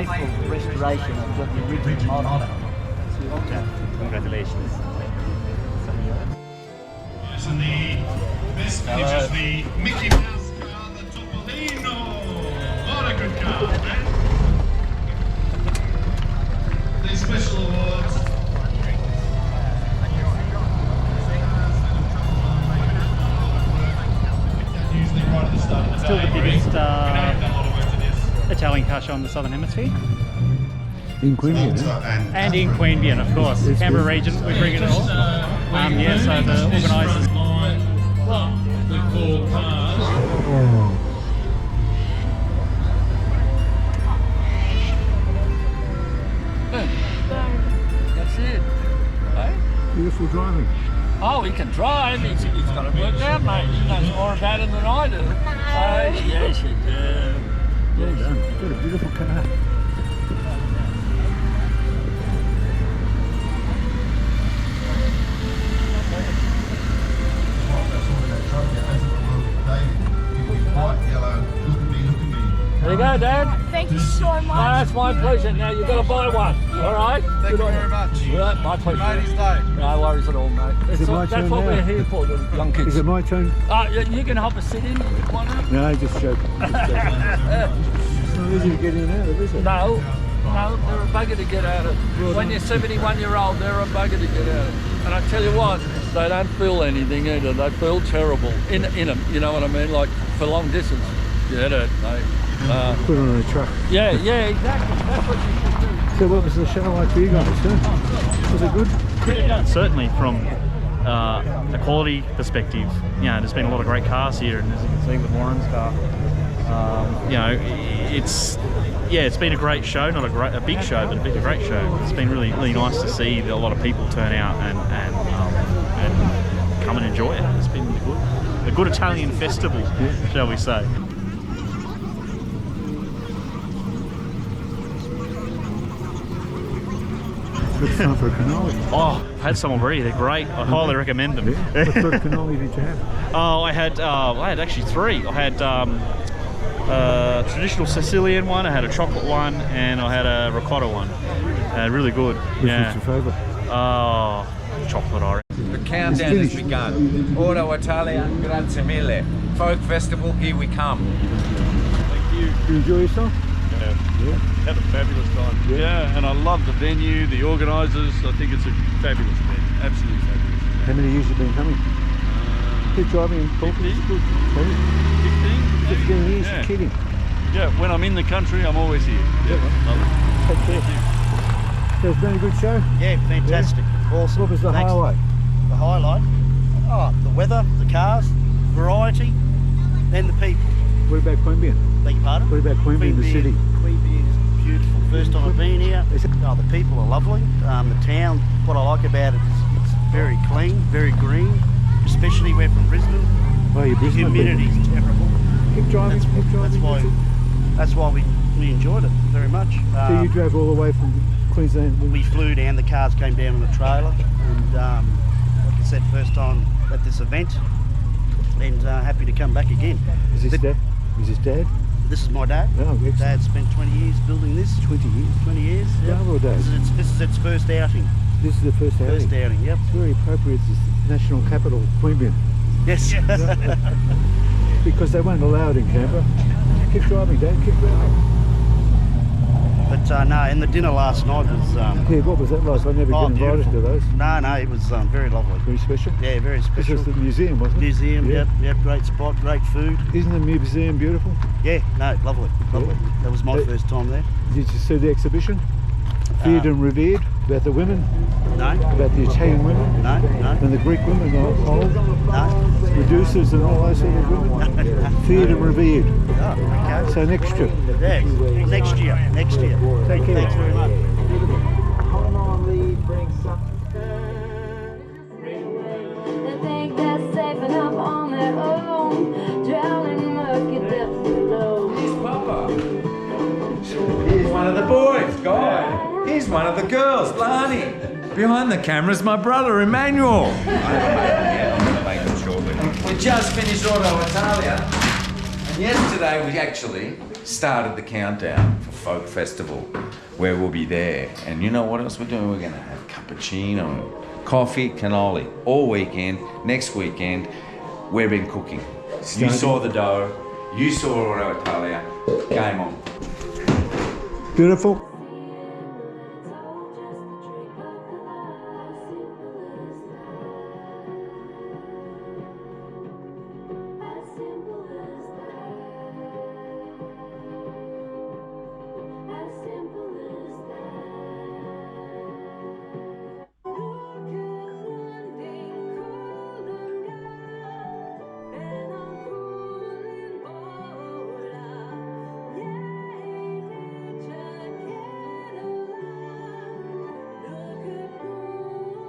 faithful restoration of the original model. Okay. Congratulations. Yes, and the best features the Mickey Mouse car, the Topolino. What a good car, man. The special awards. Usually right at the start of the Still day. the biggest We know you've done a lot of work to this. Italian car show in the Southern Hemisphere. In Queanbeyan. And in Queanbeyan, of course. Canberra region, we bring it all. Yeah, so the organisers. The four cars. That's it. Hey? Beautiful driving. Oh, he can drive. He's got it worked out, mate. He knows more about it than I do. Yes, you do. Well done. Got a beautiful car. There you go, Dad. Thank you so much. Oh, that's my pleasure. Now you've got to buy one. All right? Thank you very much. Right, my pleasure. Matey's day. No worries at all, mate. Is it my That's turn what now? we're here for, the young kids. Is it my turn? You can help us sit in if you want to. No, just joking. It's not easy to get in and out of, is it? No, they're a bugger to get out of. When you're 71-year-old, they're a bugger to get out of. And I tell you what, they don't feel anything either. They feel terrible in them. You know what I mean? Like for long distance, get it, mate. Put on a truck. Yeah, exactly. That's what you should do. So what was the show like for you guys, sir? Was it good? Certainly from a quality perspective, you know, there's been a lot of great cars here, and as you can see with Warren's car, you know, it's been a great show, not a big show, but a great show. It's been really nice to see a lot of people turn out and come and enjoy it. It's been good. A good Italian festival, shall we say. Good fun for a cannoli. Oh, I've had some already. They're great. I highly recommend them. What sort of cannoli did you have? Oh, I had actually three. I had traditional Sicilian one, I had a chocolate one, and I had a ricotta one. Really good. Which was your favourite? Oh, chocolate, I reckon. The countdown has begun. Auto Italia, grazie mille. Folk Festival, here we come. Thank you. Did you enjoy yourself? Yeah. Had a fabulous time. Yeah, and I love the venue, the organisers. I think it's a fabulous event. Absolutely fabulous. How many years have you been coming? Keep driving and talking. 15. 15 years, Yeah. you're kidding. Yeah, when I'm in the country, I'm always here. Yeah, love it. Take care. So it's been a good show? Yeah, fantastic. Awesome. What was the Thanks. highlight? The highlight? Oh, the weather, the cars, variety, and the people. What about Queanbeyan? Beg your pardon? What about Queanbeyan, the city? Queanbeyan is beautiful. First time I've been here. Is it? Oh, the people are lovely. The town, what I like about it is it's very clean, very green, especially we're from Brisbane. Oh, you're The Brisbane. humidity's terrible. Keep driving, That's, keep driving. that's why we enjoyed it very much. So you drove all the way from Queensland? We flew down, the cars came down on a trailer, and like I said, first time at this event, and happy to come back again. Is this Dad? Is this Dad? This is my dad. Oh, excellent. Dad spent 20 years building this. 20 years. 20 years. Yep. Bravo, Dad. This is its first outing. This is the first outing. First outing, yep. It's very appropriate. It's the national capital, Queanbeyan. Yes. Because they won't allow it in Canberra. Keep driving, Dad, keep driving. But no, and the dinner last night was... Yeah, what was that like? I never get invited beautiful. to those. No, it was very lovely. Very special. Yeah, very This special. was the museum, wasn't it? Museum, Yeah. yep, great spot, great food. Isn't the museum beautiful? Yeah, no, lovely. That was my Hey. first time there. Did you see the exhibition? Feared and revered, about the women, No, about the Italian women, no. and the Greek women, the old No. Medusa's and all those sort of women. Feared and revered. Oh, okay. So next year. Yeah, next year. Take care. Thanks very much. They think they're safe enough on their own, drowning in murky depths below. Here's Papa. Here's one of the boys, Guy. Here's one of the girls, Lani. Behind the camera's my brother, Emmanuel. I haven't made them yet. I'm going to make them shortly. We just finished Auto Italia. And yesterday we actually started the countdown for Folk Festival, where we'll be there. And you know what else we're doing? We're going to have cappuccino, coffee, cannoli all weekend. Next weekend, we've been cooking. You saw the dough, you saw Auto Italia. Game on. Beautiful.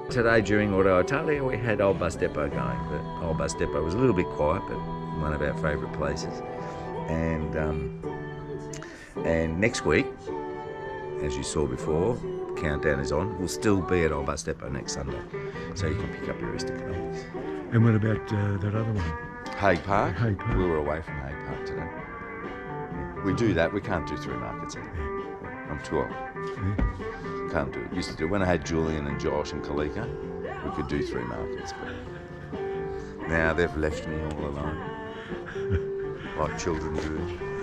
Today during Auto Italia we had Old Bus Depot going, but Old Bus Depot was a little bit quiet, but one of our favourite places. And next week, as you saw before, countdown is on. We'll still be at Old Bus Depot next Sunday, so you can pick up your Easter cannolis. And what about that other one? Hague Park. Hague Park. We were away from Hague Park today. We do that. We can't do 3 markets. I'm too old. Can't do it. Used to do it. When I had Julian and Josh and Kalika, we could do 3 markets, but now they've left me all alone, like children do.